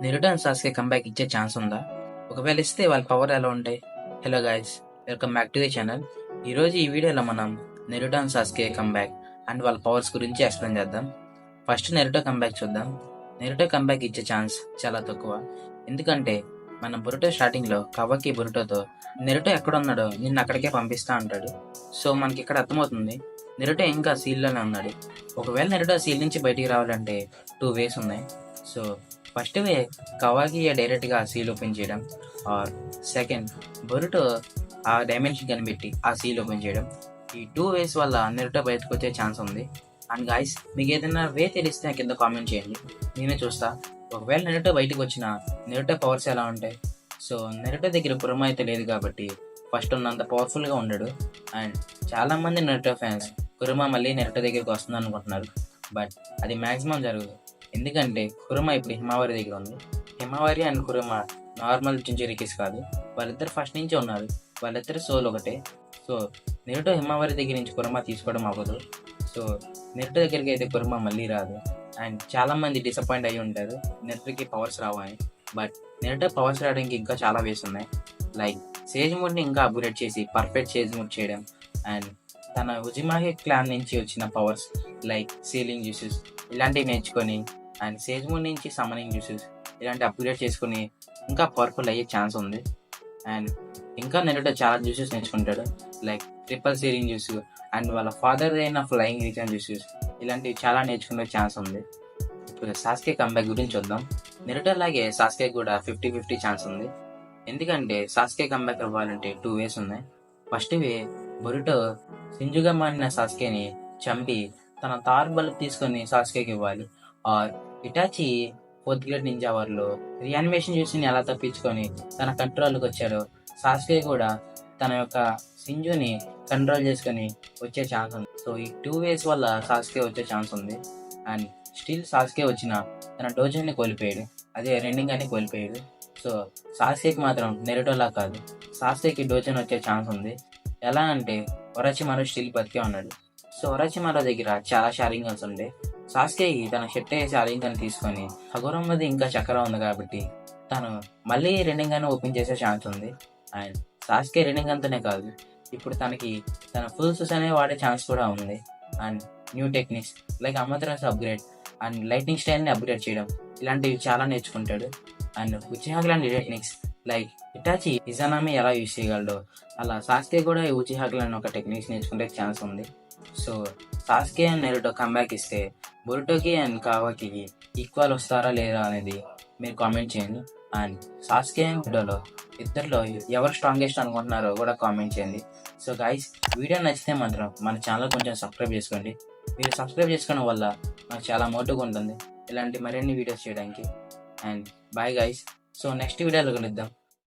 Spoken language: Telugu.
నెరుటో అండ్ సాస్కే కంబ్యాక్ ఇచ్చే ఛాన్స్ ఉందా? ఒకవేళ ఇస్తే వాళ్ళ పవర్ ఎలా ఉంటాయి? Hello guys, welcome back to the channel. ఈరోజు ఈ వీడియోలో మనం నెరుటో అండ్ సాస్కే కంబ్యాక్ అండ్ వాళ్ళ పవర్స్ గురించి ఎక్స్ప్లెయిన్ చేద్దాం. ఫస్ట్ నెరుటో కంబ్యాక్ చూద్దాం. నెరుటో కంబ్యాక్ ఇచ్చే ఛాన్స్ చాలా తక్కువ. ఎందుకంటే మన బురుటో స్టార్టింగ్లో కవాకి బురుటోతో నెరుటో ఎక్కడ ఉన్నాడో నిన్ను అక్కడికే పంపిస్తా అంటాడు. సో మనకి ఇక్కడ అర్థమవుతుంది నెరుటో ఇంకా సీల్లోనే ఉన్నాడు. ఒకవేళ నెరుటో సీల్ నుంచి బయటికి రావాలంటే 2 వేస్ ఉన్నాయి. సో ఫస్ట్ వే కవాకి డైరెక్ట్గా సీల్ ఓపెన్ చేయడం, ఆర్ సెకండ్ బొరుటో ఆ డైమెన్షన్ కనిపెట్టి ఆ సీల్ ఓపెన్ చేయడం. ఈ 2 వేస్ వల్ల నెరుటో బయటకు వచ్చే ఛాన్స్ ఉంది. అండ్ గాయస్, మీకు ఏదైనా వే తెలిస్తే కింద కామెంట్ చేయండి, నేనే చూస్తా. ఒకవేళ నెరుటో బయటకు వచ్చిన నెరుటో పవర్స్ ఎలా ఉంటాయి? సో నెరుటో దగ్గర కుర్మ అయితే లేదు కాబట్టి ఫస్ట్ ఉన్నంత పవర్ఫుల్గా ఉండడు. అండ్ చాలామంది నెరుటో ఫ్యాన్స్ కుర్మ మళ్ళీ నెరుటో దగ్గరికి వస్తుంది అనుకుంటున్నారు, బట్ అది మ్యాక్సిమం జరగదు. ఎందుకంటే కురుమ ఇప్పుడు హిమావారి దగ్గర ఉంది. హిమావారి అండ్ కురుమ నార్మల్ జింజరికిస్ కాదు, వాళ్ళిద్దరు ఫస్ట్ నుంచి ఉన్నారు. వాళ్ళిద్దరు సోల్ ఒకటే. సో నెరుటో హిమావారి దగ్గర నుంచి కురుమ తీసుకోవడం అవ్వదు. సో నెరుటో దగ్గరికి అయితే కురుమ మళ్ళీ రాదు. అండ్ చాలామంది డిసప్పాయింట్ అయ్యి ఉంటారు నెరుటోకి పవర్స్ రావని. బట్ నెరుటో పవర్స్ రావడానికి ఇంకా చాలా వేస్ ఉన్నాయి. లైక్ సేజ్ మోడ్ని ఇంకా అప్గ్రేడ్ చేసి పర్ఫెక్ట్ సేజ్ మోడ్ చేయడం, అండ్ తన ఉజిమాహి క్లాన్ నుంచి వచ్చిన పవర్స్ లైక్ సీలింగ్ జ్యూసెస్ ఇలాంటివి నేర్చుకొని, అండ్ సేజ్ మోడ్ నుంచి సమ్మనింగ్ జ్యూసెస్ ఇలాంటి అప్గ్రేడ్ చేసుకుని ఇంకా పవర్ఫుల్ అయ్యే ఛాన్స్ ఉంది. అండ్ ఇంకా నెరుటో చాలా జ్యూసెస్ నేర్చుకుంటాడు, like triple ceiling juice and వాళ్ళ ఫాదర్ అయిన ఫ్లయింగ్ రిటర్న్ జ్యూసెస్ ఇలాంటివి చాలా నేర్చుకునే ఛాన్స్ ఉంది. ఇప్పుడు సాస్కే కంబ్యాక్ గురించి చూద్దాం. నెరుటో లాగే సాస్కే కూడా 50-50 ఛాన్స్ ఉంది. ఎందుకంటే సాస్కే కంబ్యాక్ అవ్వాలంటే 2 వేస్ ఉన్నాయి. ఫస్ట్ వే బొరుటో సింజుగా మారిన సాస్కేని చంపి తన తార్ బల్బ్ తీసుకొని సాస్కేకి ఇవ్వాలి, or Itachi 4th grade ninja వార్లో రియానిమేషన్ జ్యూస్ని ఎలా తప్పించుకొని తన కంట్రోల్కి వచ్చాడో సాస్కే కూడా తన యొక్క సింజుని కంట్రోల్ చేసుకొని వచ్చే ఛాన్స్ ఉంది. సో ఈ 2 వేస్ వల్ల సాస్కే వచ్చే ఛాన్స్ ఉంది. అండ్ స్టిల్ సాస్కే వచ్చిన తన డోజోని కోల్పోయాడు, అదే రెండింగ్ అని కోల్పోయాడు. సో సాస్కేకి మాత్రం నెరుటోలా కాదు, సాస్కేకి డోజన్ వచ్చే ఛాన్స్ ఉంది. ఎలా అంటే ఒరాచిమారో స్టిల్ బతికే ఉన్నాడు. సో ఒరాచిమారో దగ్గర చాలా షారింగల్స్ ఉండే. సాస్కేకి తన షెట్ వేసి అలింగని తీసుకొని హగురం మీద ఇంకా చక్ర ఉంది కాబట్టి తను మళ్ళీ రెండింగ్ ఓపెన్ చేసే ఛాన్స్ ఉంది. అండ్ సాస్కే రెండింగ్ అంతనే కాదు, ఇప్పుడు తనకి తన ఫుల్ సూస్ అనే వాడే ఛాన్స్ కూడా ఉంది. And new techniques like Amaterasu upgrade and lightning స్టైల్ని అప్గ్రేడ్ చేయడం ఇలాంటివి చాలా నేర్చుకుంటాడు. And Uchiha clan techniques like Itachi Izanami ఎలా యూజ్ చేయగలడో అలా సాస్కే కూడా ఈ ఉచిహా క్లాన్ ఒక టెక్నిక్స్ నేర్చుకునే ఛాన్స్ ఉంది. So Sasuke and Naruto comeback ఇస్తే బొరుటోకి అండ్ కావాకి ఈక్వల్ వస్తారా లేదా అనేది మీరు కామెంట్ చేయండి. అండ్ సాస్కే అండ్ నెరుటోలో ఇద్దరిలో ఎవరు స్ట్రాంగెస్ట్ అనుకుంటున్నారో కూడా కామెంట్ చేయండి. సో గైస్, వీడియో నచ్చితే మాత్రం మన ఛానల్ కొంచెం సబ్స్క్రైబ్ చేసుకోండి. మీరు సబ్స్క్రైబ్ చేసుకోవడం వల్ల నాకు చాలా మోటివ్గా ఉంటుంది ఇలాంటి మరిన్ని వీడియోస్ చేయడానికి. And bye guys. So next వీడియోలో కలుద్దాం.